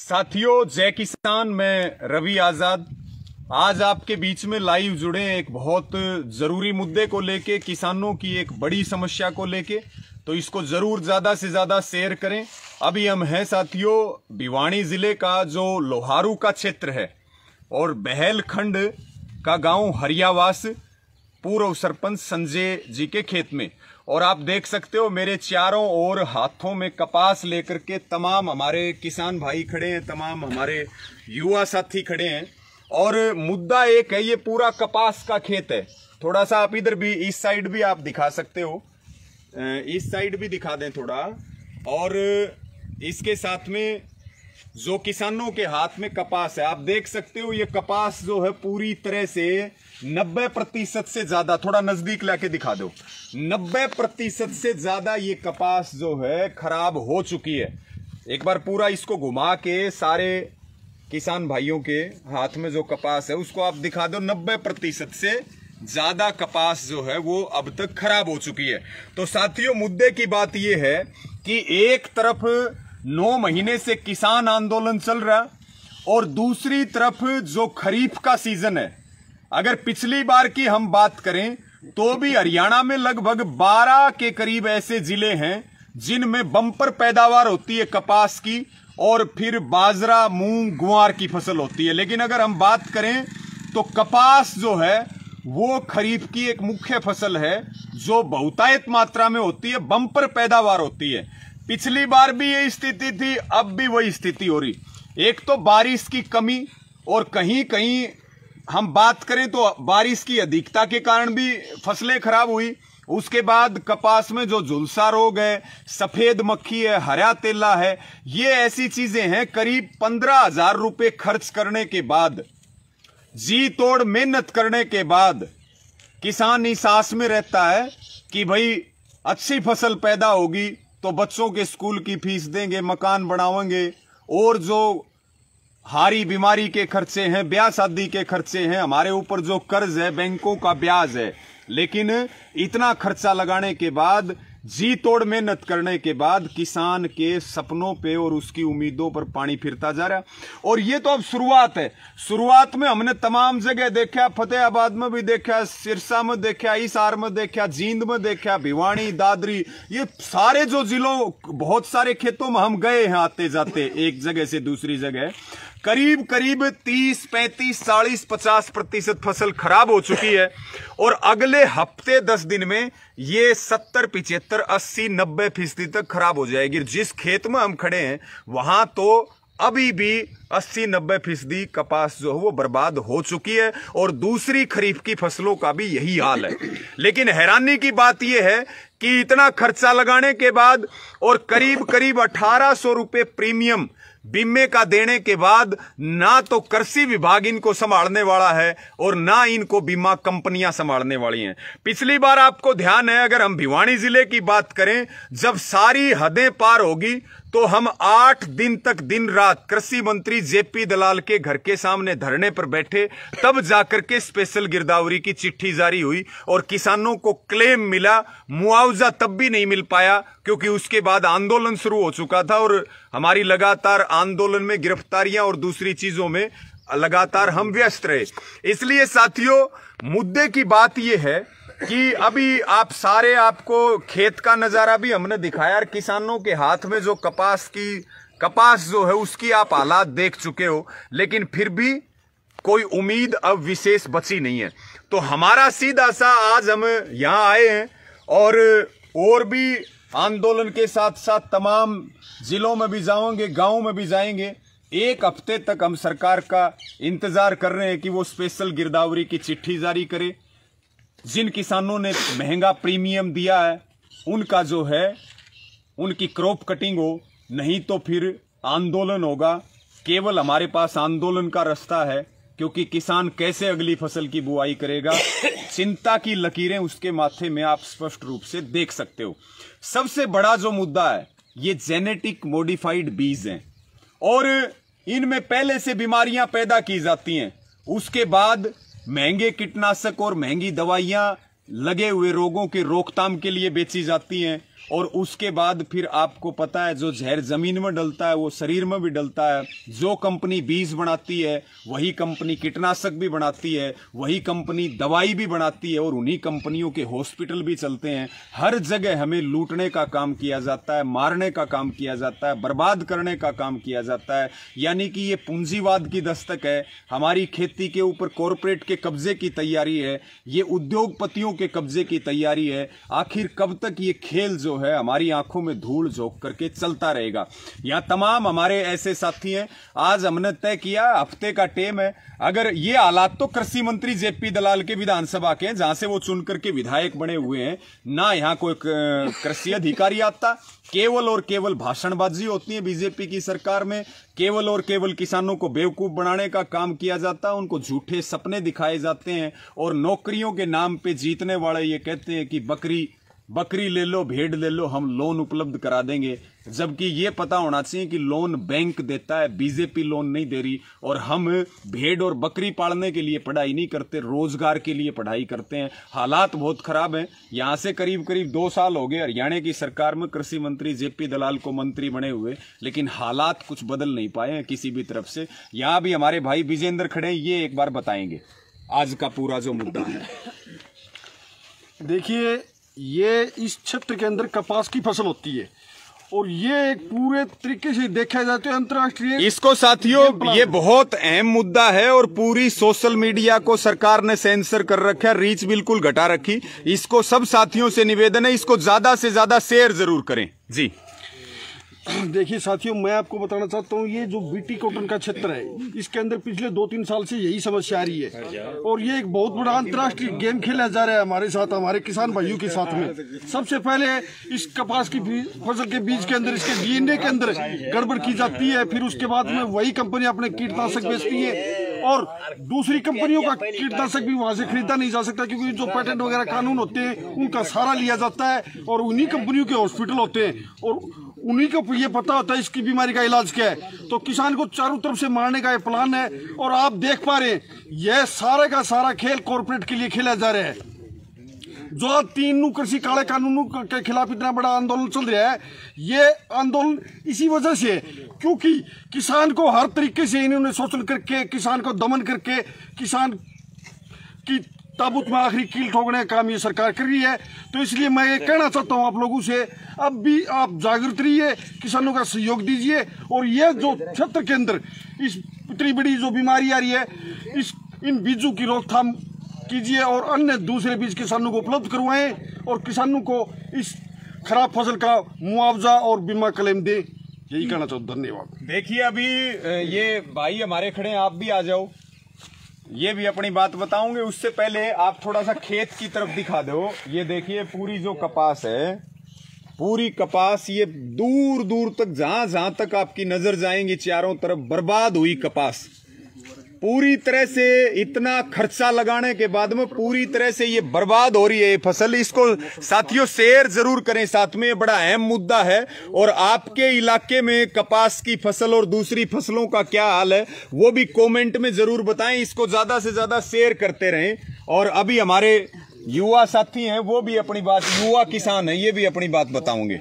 साथियों, जय किसान। मैं रवि आजाद आज आपके बीच में लाइव जुड़े एक बहुत जरूरी मुद्दे को लेके, किसानों की एक बड़ी समस्या को लेके। तो इसको जरूर ज्यादा से ज्यादा शेयर करें। अभी हम हैं साथियों भिवानी जिले का जो लोहारू का क्षेत्र है और बहल खंड का गांव हरियावास, पूर्व सरपंच संजय जी के खेत में। और आप देख सकते हो मेरे चारों ओर हाथों में कपास लेकर के तमाम हमारे किसान भाई खड़े हैं, तमाम हमारे युवा साथी खड़े हैं। और मुद्दा एक है, ये पूरा कपास का खेत है। थोड़ा सा आप इधर भी, इस साइड भी आप दिखा सकते हो, इस साइड भी दिखा दें थोड़ा। और इसके साथ में जो किसानों के हाथ में कपास है, आप देख सकते हो ये कपास जो है पूरी तरह से 90% से ज्यादा, थोड़ा नजदीक लाके दिखा दो, 90% से ज्यादा ये कपास जो है खराब हो चुकी है। एक बार पूरा इसको घुमा के सारे किसान भाइयों के हाथ में जो कपास है उसको आप दिखा दो। 90% से ज्यादा कपास जो है वो अब तक खराब हो चुकी है। तो साथियों, मुद्दे की बात यह है कि एक तरफ 9 महीने से किसान आंदोलन चल रहा और दूसरी तरफ जो खरीफ का सीजन है, अगर पिछली बार की हम बात करें तो भी हरियाणा में लगभग 12 के करीब ऐसे जिले हैं जिनमें बम्पर पैदावार होती है कपास की, और फिर बाजरा, मूंग, ग्वार की फसल होती है। लेकिन अगर हम बात करें तो कपास जो है वो खरीफ की एक मुख्य फसल है जो बहुतायत मात्रा में होती है, बम्पर पैदावार होती है। पिछली बार भी ये स्थिति थी, अब भी वही स्थिति हो रही। एक तो बारिश की कमी, और कहीं कहीं हम बात करें तो बारिश की अधिकता के कारण भी फसलें खराब हुई। उसके बाद कपास में जो झुलसा रोग है, सफेद मक्खी है, हरा तेला है, ये ऐसी चीजें हैं। करीब 15,000 रुपए खर्च करने के बाद, जी तोड़ मेहनत करने के बाद किसान इस आस में रहता है कि भाई अच्छी फसल पैदा होगी तो बच्चों के स्कूल की फीस देंगे, मकान बनावेंगे, और जो हारी बीमारी के खर्चे हैं, ब्याह शादी के खर्चे हैं, हमारे ऊपर जो कर्ज है, बैंकों का ब्याज है। लेकिन इतना खर्चा लगाने के बाद, जी तोड़ मेहनत करने के बाद किसान के सपनों पे और उसकी उम्मीदों पर पानी फिरता जा रहा है। और ये तो अब शुरुआत है। शुरुआत में हमने तमाम जगह देखा, फतेहाबाद में भी देखा, सिरसा में देखा, हिसार में देखा, जींद में देखा, भिवानी, दादरी, ये सारे जो जिलों, बहुत सारे खेतों में हम गए हैं आते जाते, एक जगह से दूसरी जगह। करीब करीब 30, 35, 40, 50% फसल खराब हो चुकी है। और अगले हफ्ते 10 दिन में ये 70, 75, 80, 90% तक खराब हो जाएगी। जिस खेत में हम खड़े हैं वहां तो अभी भी 80-90% कपास जो है वो बर्बाद हो चुकी है, और दूसरी खरीफ की फसलों का भी यही हाल है। लेकिन हैरानी की बात यह है कि इतना खर्चा लगाने के बाद और करीब करीब 1800 रुपए प्रीमियम बीमे का देने के बाद, ना तो कृषि विभाग इनको संभालने वाला है और ना इनको बीमा कंपनियां संभालने वाली हैं। पिछली बार आपको ध्यान है, अगर हम भिवानी जिले की बात करें, जब सारी हदें पार होगी तो हम 8 दिन तक दिन रात कृषि मंत्री जेपी दलाल के घर के सामने धरने पर बैठे, तब जाकर के स्पेशल गिरदावरी की चिट्ठी जारी हुई और किसानों को क्लेम मिला। मुआवजा तब भी नहीं मिल पाया क्योंकि उसके बाद आंदोलन शुरू हो चुका था, और हमारी लगातार आंदोलन में गिरफ्तारियां और दूसरी चीजों में लगातार हम व्यस्त रहे। इसलिए साथियों, मुद्दे की बात यह है कि अभी आप सारे, आपको खेत का नजारा भी हमने दिखाया, किसानों के हाथ में जो कपास जो है उसकी आप हालात देख चुके हो। लेकिन फिर भी कोई उम्मीद अब विशेष बची नहीं है। तो हमारा सीधा सा आज हम यहां आए हैं, और भी आंदोलन के साथ साथ तमाम जिलों में भी जाएंगे, गांव में भी जाएंगे। एक हफ्ते तक हम सरकार का इंतजार कर रहे हैं कि वो स्पेशल गिरदावरी की चिट्ठी जारी करे। जिन किसानों ने महंगा प्रीमियम दिया है उनका जो है, उनकी क्रॉप कटिंग हो, नहीं तो फिर आंदोलन होगा। केवल हमारे पास आंदोलन का रास्ता है, क्योंकि किसान कैसे अगली फसल की बुआई करेगा, चिंता की लकीरें उसके माथे में आप स्पष्ट रूप से देख सकते हो। सबसे बड़ा जो मुद्दा है, ये जेनेटिक मॉडिफाइड बीज हैं, और इनमें पहले से बीमारियां पैदा की जाती हैं। उसके बाद महंगे कीटनाशक और महंगी दवाइयां लगे हुए रोगों के रोकथाम के लिए बेची जाती हैं, और उसके बाद फिर आपको पता है जो जहर जमीन में डलता है वो शरीर में भी डलता है। जो कंपनी बीज बनाती है वही कंपनी कीटनाशक भी बनाती है, वही कंपनी दवाई भी बनाती है, और उन्हीं कंपनियों के हॉस्पिटल भी चलते हैं। हर जगह हमें लूटने का काम किया जाता है, मारने का काम किया जाता है, बर्बाद करने का काम किया जाता है। यानी कि ये पूंजीवाद की दस्तक है। हमारी खेती के ऊपर कॉरपोरेट के कब्जे की तैयारी है, ये उद्योगपतियों के कब्जे की तैयारी है। आखिर कब तक ये खेल जो है हमारी आंखों में धूल झोंक करके चलता रहेगा। यहाँ तमाम हमारे ऐसे साथी हैं। आज हमने तय किया, हफ्ते का टेम है। अगर ये हालात तो कृषि मंत्री जेपी दलाल के विधानसभा के हैं, जहां से वो चुन करके विधायक बने हुए हैं, ना यहाँ कोई कृषि अधिकारी आता। केवल और केवल भाषणबाजी होती है बीजेपी की सरकार में। केवल और केवल किसानों को बेवकूफ बनाने का काम किया जाता है, उनको झूठे सपने दिखाए जाते हैं, और नौकरियों के नाम पे जीतने वाले ये कहते हैं कि बकरी ले लो, भेड़ ले लो, हम लोन उपलब्ध करा देंगे। जबकि ये पता होना चाहिए कि लोन बैंक देता है, बीजेपी लोन नहीं दे रही। और हम भेड़ और बकरी पालने के लिए पढ़ाई नहीं करते, रोजगार के लिए पढ़ाई करते हैं। हालात बहुत खराब हैं। यहाँ से करीब करीब 2 साल हो गए हरियाणा की सरकार में कृषि मंत्री जेपी दलाल को मंत्री बने हुए, लेकिन हालात कुछ बदल नहीं पाए हैं किसी भी तरफ से। यहाँ भी हमारे भाई विजेंद्र खड़े, ये एक बार बताएंगे आज का पूरा जो मुद्दा है। देखिए, ये इस क्षेत्र के अंदर कपास की फसल होती है, और ये एक पूरे तरीके से देखा जाए तो अंतर्राष्ट्रीय इसको साथियों ये बहुत अहम मुद्दा है, और पूरी सोशल मीडिया को सरकार ने सेंसर कर रखा है, रीच बिल्कुल घटा रखी। इसको सब साथियों से निवेदन है, इसको ज्यादा से ज्यादा शेयर जरूर करें जी। देखिए साथियों, मैं आपको बताना चाहता हूँ, ये जो बीटी कॉटन का क्षेत्र है, इसके अंदर पिछले 2-3 साल से यही समस्या आ रही है, और ये एक बहुत बड़ा अंतर्राष्ट्रीय गेम खेला जा रहा है हमारे साथ, हमारे किसान भाइयों के साथ में। सबसे पहले इस कपास की फसल के बीज के अंदर, इसके डीएनए के अंदर गड़बड़ की जाती है, फिर उसके बाद में वही कंपनी अपने कीटनाशक बेचती है, और दूसरी कंपनियों का कीटनाशक भी वहां से खरीदा नहीं जा सकता, क्योंकि जो पेटेंट वगैरह कानून होते हैं उनका सहारा लिया जाता है, और उन्हीं कंपनियों के हॉस्पिटल होते हैं, और उन्हीं को ये पता होता है इसकी बीमारी का इलाज क्या है। तो किसान को चारों तरफ से मारने का ये प्लान है, और आप देख पा रहे हैं यह सारे का सारा खेल कॉर्पोरेट के लिए खेला जा रहा है। जो 3 कृषि काले कानूनों के खिलाफ इतना बड़ा आंदोलन चल रहा है, ये आंदोलन इसी वजह से है, क्योंकि किसान को हर तरीके से इन्होंने शोषण करके, किसान को दमन करके, किसान की ताबूत में आखिरी कील ठोकने का काम ये सरकार कर रही है। तो इसलिए मैं ये कहना चाहता हूँ आप लोगों से, अब भी आप जागृत रहिए, किसानों का सहयोग दीजिए, और ये जो क्षेत्र के अंदर इस इतनी बड़ी जो बीमारी आ रही है, इन बीजों की रोकथाम कीजिए, और अन्य दूसरे बीज किसानों को उपलब्ध करवाएं, और किसानों को इस खराब फसल का मुआवजा और बीमा क्लेम दें। यही कहना चाहता हूँ। धन्यवाद। देखिए, अभी ये भाई हमारे खड़े हैं, आप भी आ जाओ, ये भी अपनी बात बताऊंगे। उससे पहले आप थोड़ा सा खेत की तरफ दिखा दो। ये देखिए, पूरी जो कपास है, पूरी कपास, ये दूर दूर तक जहां तक आपकी नजर जाएंगी, चारों तरफ बर्बाद हुई कपास। पूरी तरह से इतना खर्चा लगाने के बाद में पूरी तरह से ये बर्बाद हो रही है ये फसल। इसको साथियों शेयर जरूर करें, साथ में ये बड़ा अहम मुद्दा है। और आपके इलाके में कपास की फसल और दूसरी फसलों का क्या हाल है वो भी कमेंट में जरूर बताएं। इसको ज्यादा से ज्यादा शेयर करते रहें। और अभी हमारे युवा साथी हैं, वो भी अपनी बात, युवा किसान है, ये भी अपनी बात बताओगे।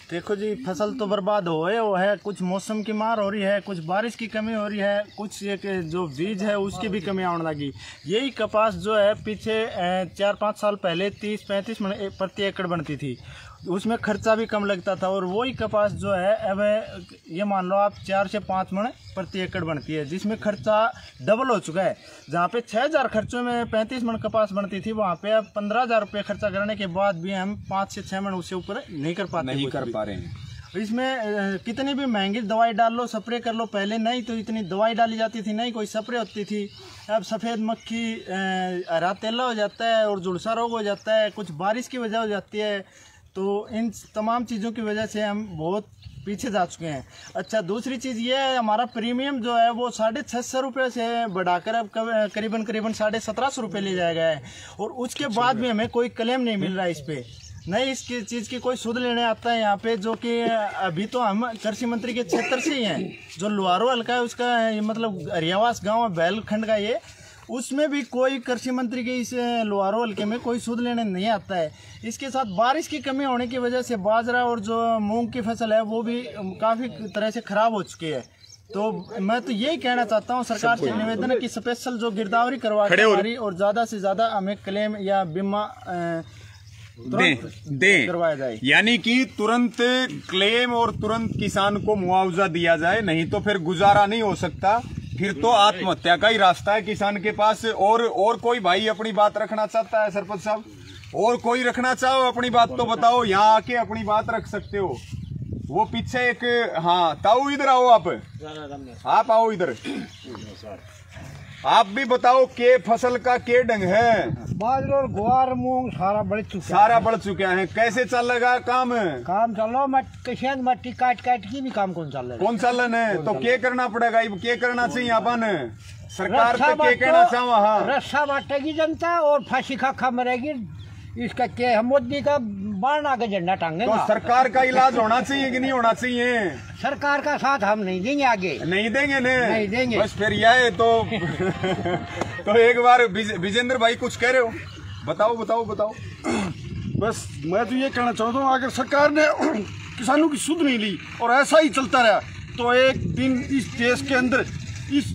देखो जी, फसल तो बर्बाद हो है, कुछ मौसम की मार हो रही है, कुछ बारिश की कमी हो रही है, कुछ एक जो बीज है उसकी भी कमी आने लगी। यही कपास जो है पीछे 4-5 साल पहले 30-35 मन प्रति एकड़ बनती थी, उसमें खर्चा भी कम लगता था। और वही कपास जो है अब ये मान लो आप 4 से 5 मन प्रति एकड़ बनती है, जिसमें खर्चा डबल हो चुका है। जहाँ पे 6,000 खर्चों में 35 मन कपास बनती थी, वहाँ पे अब 15,000 रुपये खर्चा करने के बाद भी हम 5 से 6 मन उससे ऊपर नहीं कर पा रहे हैं। इसमें कितनी भी महंगी दवाई डाल लो, स्प्रे कर लो, पहले नहीं तो इतनी दवाई डाली जाती थी, नहीं कोई स्प्रे होती थी। अब सफ़ेद मक्खी हरा तेला हो जाता है और झुलसा रोग हो जाता है, कुछ बारिश की वजह हो जाती है। तो इन तमाम चीज़ों की वजह से हम बहुत पीछे जा चुके हैं। अच्छा, दूसरी चीज़ ये है, हमारा प्रीमियम जो है वो 650 रुपये से बढ़ाकर अब करीबन 1700 रुपये ले जाया गया है, और उसके बाद भी हमें कोई क्लेम नहीं मिल रहा है इस पर। नहीं, इसकी चीज़ की कोई सुध लेने आता है यहाँ पे, जो कि अभी तो हम कृषि मंत्री के क्षेत्र से ही हैं। जो लुहारो हल्का है उसका मतलब हरियावास गाँव है बैलखंड का, ये उसमें भी कोई कृषि मंत्री के इस लोहारो हल्के में कोई सूद लेने नहीं आता है। इसके साथ बारिश की कमी होने की वजह से बाजरा और जो मूंग की फसल है वो भी काफ़ी तरह से खराब हो चुकी है। तो मैं तो यही कहना चाहता हूँ सरकार से निवेदन है कि स्पेशल जो गिरदावरी करवा के हमारी और ज़्यादा से ज़्यादा हमें क्लेम या बीमा दे करवाया जाए, यानी कि तुरंत क्लेम और तुरंत किसान को मुआवजा दिया जाए, नहीं तो फिर गुजारा नहीं हो सकता, फिर तो आत्महत्या का ही रास्ता है किसान के पास। और कोई भाई अपनी बात रखना चाहता है सरपंच साहब? और कोई रखना चाहो अपनी बात तो बताओ, यहाँ आके अपनी बात रख सकते हो। वो पीछे एक, हाँ ताऊ इधर आओ, आप आओ इधर, आप भी बताओ के फसल का के ढंग है? बाजरा और ग्वार मूंग सारा बढ़ चुका है। कैसे चल रहा काम चल रहा? किसान मट्टी काट की भी काम कौन चल रहा है? तो क्या करना पड़ेगा, क्या करना चाहिए अपन? सरकार पे क्या कहना चाहो? हाँ, रस्सा बांटेगी जनता और फांसी खा मरेगी। इसका क्या है? मोदी का बाण आगे झंडा टांगेगा। तो सरकार का इलाज होना चाहिए कि नहीं होना चाहिए? सरकार का साथ हम नहीं देंगे, आगे नहीं देंगे नहीं देंगे। बस फिर यह तो तो एक बार विजेंद्र भाई कुछ कह रहे हो, बताओ। बस मैं तो ये कहना चाहता हूँ, अगर सरकार ने किसानों की सुध नहीं ली और ऐसा ही चलता रहा तो एक दिन इस देश के अंदर इस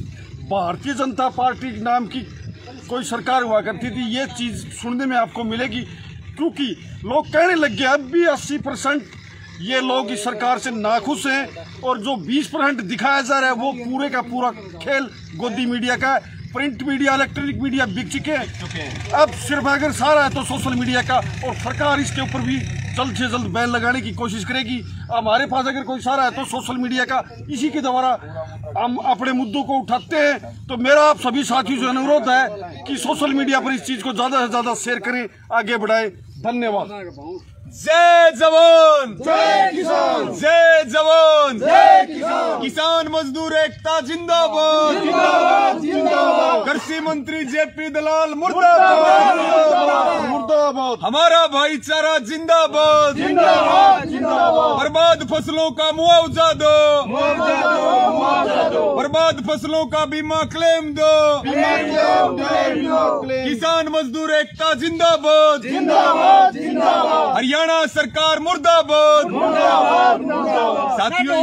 भारतीय जनता पार्टी नाम की कोई सरकार हुआ करती थी, ये चीज सुनने में आपको मिलेगी। क्योंकि लोग कहने लग गए अब भी 80% ये लोग इस सरकार से नाखुश हैं, और जो 20% दिखाया जा रहा है वो पूरे का पूरा खेल गोदी मीडिया का है। प्रिंट मीडिया, इलेक्ट्रॉनिक मीडिया बिक चुके हैं। अब सिर्फ अगर सारा है तो सोशल मीडिया का, और सरकार इसके ऊपर भी जल्द से जल्द बैन लगाने की कोशिश करेगी। हमारे पास अगर कोई सारा है तो सोशल मीडिया का, इसी के द्वारा हम अपने मुद्दों को उठाते हैं। तो मेरा आप सभी साथियों से अनुरोध है कि सोशल मीडिया पर इस चीज को ज्यादा से ज्यादा शेयर करें, आगे बढ़ाएं। धन्यवाद। जय जवान जय किसान, जय जवान जय किसान, किसान मजदूर एकता जिंदाबाद, जिंदाबाद जिंदाबाद, कृषि मंत्री जेपी दलाल मुर्दाबाद, मुर्दाबाद, हमारा भाईचारा जिंदाबाद, जिंदाबाद जिंदाबाद, बर्बाद फसलों का मुआवजा दो, मुआवजा दो, बर्बाद फसलों का बीमा क्लेम दो, क्लेम, किसान मजदूर एकता जिंदाबाद, जिंदाबाद जिंदाबाद, हरियाणा सरकार मुर्दाबाद, साथियों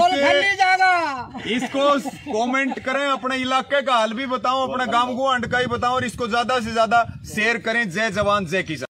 इसको कमेंट करें, अपने इलाके का हाल भी बताओ, अपने गांव को अंड का ही बताओ, और इसको ज्यादा से ज्यादा शेयर करें। जय जवान जय किसान।